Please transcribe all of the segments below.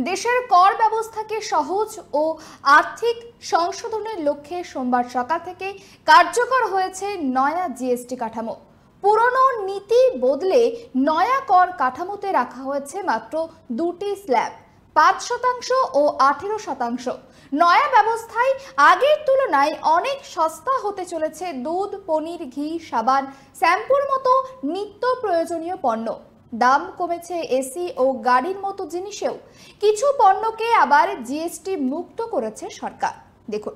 দেশের কর ব্যবস্থাকে সহজ ও আর্থিক সংশোধনের লক্ষ্যে সোমবার সকাল থেকে কার্যকর হয়েছে নয়া জিএসটি কাঠামো। পুরনো নীতি বদলে নয়া কর কাঠামোতে রাখা হয়েছে মাত্র দুটি স্ল্যাব, 5% ও 18%। নয়া ব্যবস্থায় আগের তুলনায় অনেক সস্তা হতে চলেছে দুধ, পনির, ঘি, সাবান, শ্যাম্পুর মতো নিত্য প্রয়োজনীয় পণ্য। দাম কমেছে এসি ও গাড়ির মতো জিনিসেও। কিছু পণ্যকে আবার জিএসটি মুক্ত করেছে সরকার। দেখুন,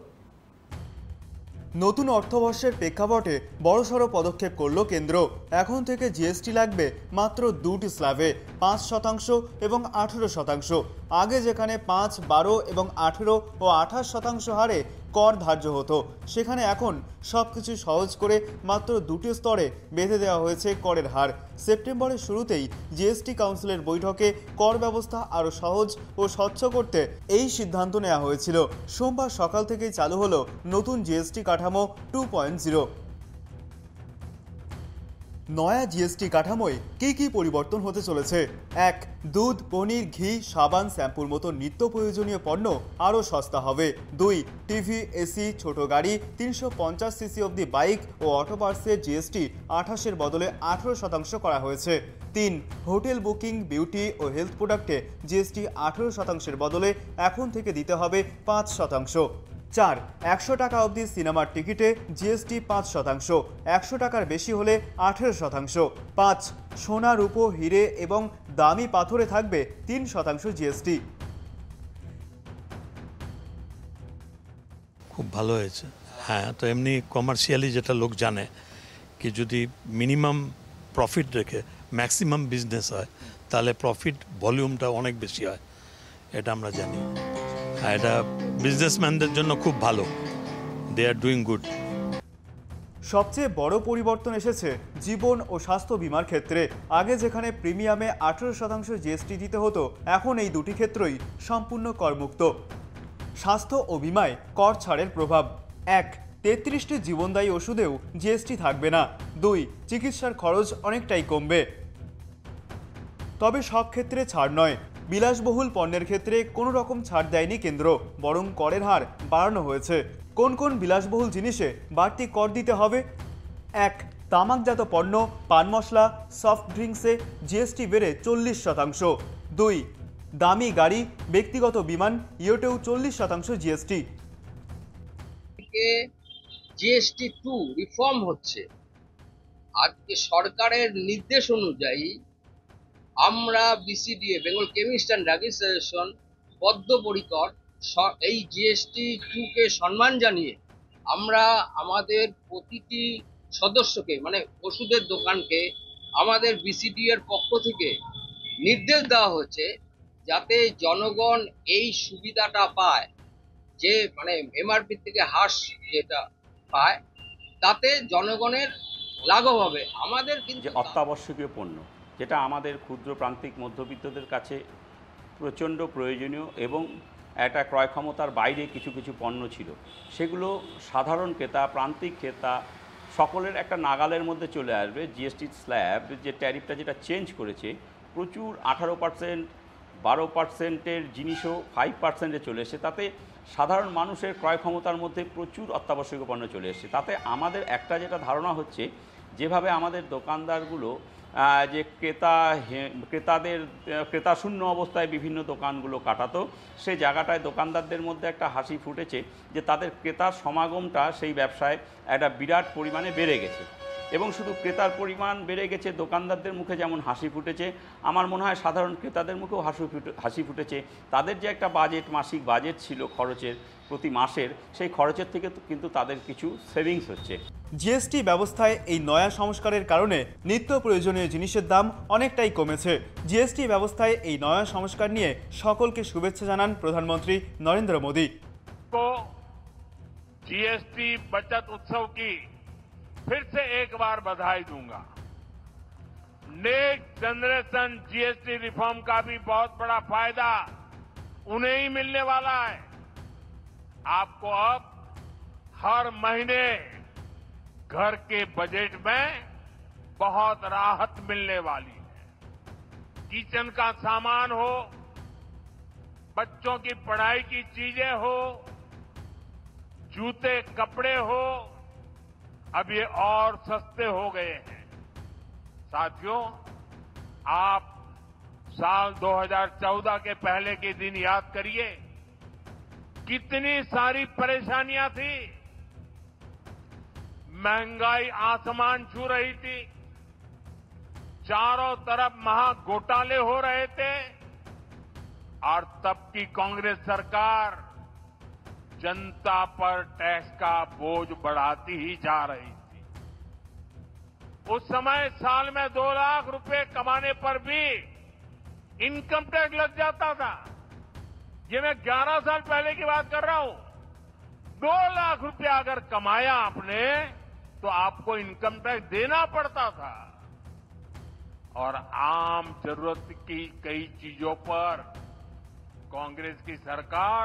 নতুন অর্থবর্ষের প্রেক্ষাপটে বড়সড় পদক্ষেপ করল কেন্দ্র। এখন থেকে জিএসটি লাগবে মাত্র দুটি স্ল্যাবে, 5% এবং 18%। আগে যেখানে 5, 12 এবং 18 ও 28% হারে কর ধার্য হতো, সেখানে এখন সবকিছু সহজ করে মাত্র দুটি স্তরে বেঁধে দেওয়া হয়েছে করের হার। সেপ্টেম্বরের শুরুতেই জিএসটি কাউন্সিলের বৈঠকে কর ব্যবস্থা আরও সহজ ও স্বচ্ছ করতে এই সিদ্ধান্ত নেওয়া হয়েছিল। সোমবার সকাল থেকেই চালু হলো নতুন জিএসটি কাঠামো 2.0। নয়া জিএসটি কাঠামোয় কী পরিবর্তন হতে চলেছে? 1. দুধ, পনির, ঘি, সাবান, শ্যাম্পুর মতো নিত্য প্রয়োজনীয় পণ্য আরও সস্তা হবে। 2. টিভি, এসি, ছোট গাড়ি, 350 সিসি অবধি বাইক ও অটো পার্টসের জিএসটি 28-এর বদলে 18% করা হয়েছে। 3. হোটেল বুকিং, বিউটি ও হেলথ প্রোডাক্টে জিএসটি 18%-এর বদলে এখন থেকে দিতে হবে 5%। 4. 100 টাকা অবধি সিনেমার টিকিটে জিএসটি 5%, 100 টাকার বেশি হলে 18%। 5. সোনা, রূপো, হিরে এবং দামি পাথরে থাকবে 3% জিএসটি। খুব ভালো হয়েছে। হ্যাঁ, তো এমনি কমার্শিয়ালি যেটা লোক জানে কি, যদি মিনিমাম প্রফিট রেখে ম্যাক্সিমাম বিজনেস হয় তাহলে প্রফিট ভলিউমটা অনেক বেশি হয়, এটা আমরা জানি। হ্যাঁ, এটা বিজনেসম্যানদের জন্য খুব ভালো। দে আর ডুইং গুড। সবচেয়ে বড় পরিবর্তন এসেছে জীবন ও স্বাস্থ্য বীমার ক্ষেত্রে। আগে যেখানে প্রিমিয়ামে 18% জিএসটি দিতে হতো, এখন এই দুটি ক্ষেত্রই সম্পূর্ণ করমুক্ত। স্বাস্থ্য ও বীমায় কর ছাড়ের প্রভাব: 1. 33টি জীবনদায়ী ওষুধেও জিএসটি থাকবে না। 2. চিকিৎসার খরচ অনেকটাই কমবে। তবে সব ক্ষেত্রে ছাড় নয়। বিলাসবহুল পণ্যের ক্ষেত্রে কোনো রকম ছাড় দেয়নি কেন্দ্র, বরং করের হার বাড়ানো হয়েছে। কোন কোন বিলাসবহুল জিনিসে বাড়তি কর দিতে হবে? 1. তামাকজাত পণ্য, পান মশলা, সফট ড্রিঙ্কসে জিএসটি বেড়ে 40%। 2. দামি গাড়ি, ব্যক্তিগত বিমান, ইয়োটেও 40% জিএসটি। জিএসটি 2 রিফর্ম হচ্ছে। আজকে সরকারের নির্দেশ অনুযায়ী আমরা BCDA, Bengal chemist and drug association, বদ্ধপরিকর এই জিএসটি 2 কে সম্মান জানিয়ে আমরা আমাদের প্রতিটি সদস্যকে, মানে ওষুধের দোকানকে, আমাদের বিসিডি এর পক্ষ থেকে নির্দেশ দেওয়া হচ্ছে যাতে জনগণ এই সুবিধাটা পায়, যে মানে এমআরপি থেকে হ্রাস যেটা পায়, তাতে জনগণের লাঘব হবে। আমাদের কিন্তু অত্যাবশ্যকীয় পণ্য, যেটা আমাদের ক্ষুদ্র প্রান্তিক মধ্যবিত্তদের কাছে প্রচণ্ড প্রয়োজনীয় এবং একটা ক্রয় ক্ষমতার বাইরে কিছু কিছু পণ্য ছিল, সেগুলো সাধারণ ক্রেতা, প্রান্তিক ক্রেতা সকলের একটা নাগালের মধ্যে চলে আসবে। জিএসটি স্ল্যাব যে ট্যারিফটা যেটা চেঞ্জ করেছে, প্রচুর 18%, 12%-এর জিনিসও 5%-এ চলে এসেছে। তাতে সাধারণ মানুষের ক্রয় ক্ষমতার মধ্যে প্রচুর অত্যাবশ্যকীয় পণ্য চলে এসেছে। তাতে আমাদের একটা যেটা ধারণা হচ্ছে, যেভাবে আমাদের দোকানদারগুলো যে ক্রেতা শূন্য অবস্থায় বিভিন্ন দোকানগুলো কাটাতো, সেই জায়গাটায় দোকানদারদের মধ্যে একটা হাসি ফুটেছে যে তাদের ক্রেতার সমাগমটা সেই ব্যবসায় একটা বিরাট পরিমাণে বেড়ে গেছে। এবং শুধু ক্রেতার পরিমাণ বেড়ে গেছে, দোকানদারদের মুখে যেমন হাসি ফুটেছে, আমার মনে হয় সাধারণ ক্রেতাদের মুখেও হাসি ফুটেছে। তাদের যে একটা বাজেট, মাসিক বাজেট ছিল খরচের প্রতি মাসের, সেই খরচের থেকে কিন্তু তাদের কিছু সেভিংস হচ্ছে। জিএসটি ব্যবস্থায় এই নয়া সংস্কারের কারণে নিত্য প্রয়োজনীয় জিনিসের দাম অনেকটাই কমেছে। জিএসটি ব্যবস্থায় এই নয়া সংস্কার নিয়ে সকলকে শুভেচ্ছা জানান প্রধানমন্ত্রী নরেন্দ্র মোদী। जीएसटी बचत उत्सव की फिर से एक बार बधाई दूंगा। नेक्स्ट जनरेशन जीएसटी रिफॉर्म का भी बहुत बड़ा फायदा उन्हें ही मिलने वाला है। आपको अब हर महीने घर के बजट में बहुत राहत मिलने वाली है। किचन का सामान हो, बच्चों की पढ़ाई की चीजें हो, जूते कपड़े हो, अब ये और सस्ते हो गए हैं। साथियों, आप साल 2014 के पहले के दिन याद करिए, कितनी सारी परेशानियां थी। महंगाई आसमान छू रही थी, चारों तरफ महा घोटाले हो रहे थे और तब की कांग्रेस सरकार जनता पर टैक्स का बोझ बढ़ाती ही जा रही थी। उस समय साल में 2 लाख रुपए कमाने पर भी इनकम टैक्स लग जाता था। ये मैं 11 साल पहले की बात कर रहा हूं। 2 लाख रुपया अगर कमाया आपने तो आपको इनकम टैक्स देना पड़ता था। और आम जरूरत की कई चीजों पर कांग्रेस की सरकार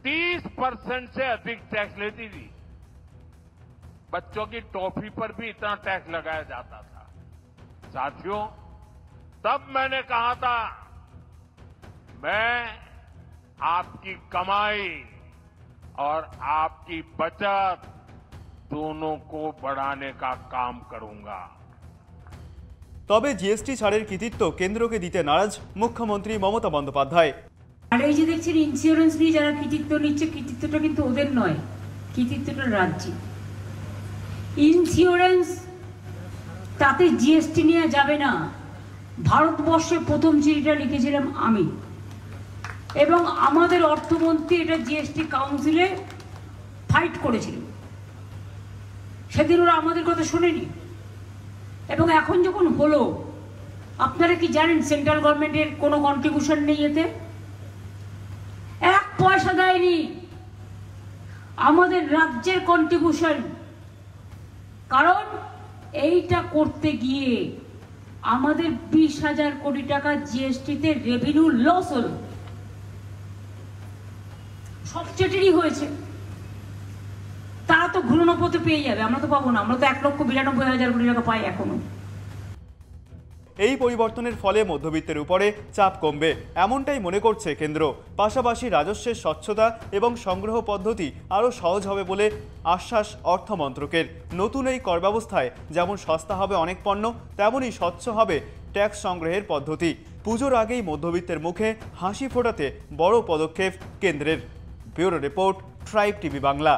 30% से अधिक टैक्स लेती थी। बच्चों की टॉफी पर भी इतना टैक्स लगाया जाता था। साथियों, तब मैंने कहा था, मैं आपकी कमाई और आपकी बचत दोनों को बढ़ाने का काम करूंगा। তবে জিএসটি ছাড়ের কৃতিত্ব কেন্দ্রকে দিতে নারাজ মুখ্যমন্ত্রী মমতা বন্দ্যোপাধ্যায়। আর এই যে দেখছেন ইন্স্যুরেন্স নিয়ে যারা কৃতিত্ব নিচ্ছে, কৃতিত্বটা কিন্তু ওদের নয়, কৃতিত্বটা রাজ্যে। ইন্স্যুরেন্স তাতে জিএসটি নিয়ে যাবে না। ভারতবর্ষে প্রথম চিঠিটা লিখেছিলাম আমি, এবং আমাদের অর্থমন্ত্রী এটা জিএসটি কাউন্সিলে ফাইট করেছিল। সেদিন ওরা আমাদের কথা শোনেনি। এবং এখন যখন হলো, আপনারা কি জানেন সেন্ট্রাল গভর্নমেন্টের কোনো কন্ট্রিবিউশন নেই এতে? 1 পয়সা দেয়নি আমাদের রাজ্যের কন্ট্রিবিউশন। কারণ এইটা করতে গিয়ে আমাদের 20,000 কোটি টাকা জিএসটিতে রেভিনিউ লস হলো। সব চেটেরই হয়েছে। তারা তো ঘূর্ণপথে পেয়ে যাবে, আমরা তো পাবো না। আমরা তো 1,92,000 কোটি টাকা পাই এখনো। এই পরিবর্তনের ফলে মধ্যবিত্তের উপরে চাপ কমবে এমনটাই মনে করছে কেন্দ্র। পাশাপাশি রাজস্বের স্বচ্ছতা এবং সংগ্রহ পদ্ধতি আরও সহজ হবে বলে আশ্বাস অর্থমন্ত্রকের। নতুন এই কর ব্যবস্থায় যেমন সস্তা হবে অনেক পণ্য, তেমনই স্বচ্ছ হবে ট্যাক্স সংগ্রহের পদ্ধতি। পুজোর আগেই মধ্যবিত্তের মুখে হাসি ফোটাতে বড় পদক্ষেপ কেন্দ্রের। Bureau report, tribe TV Bangla.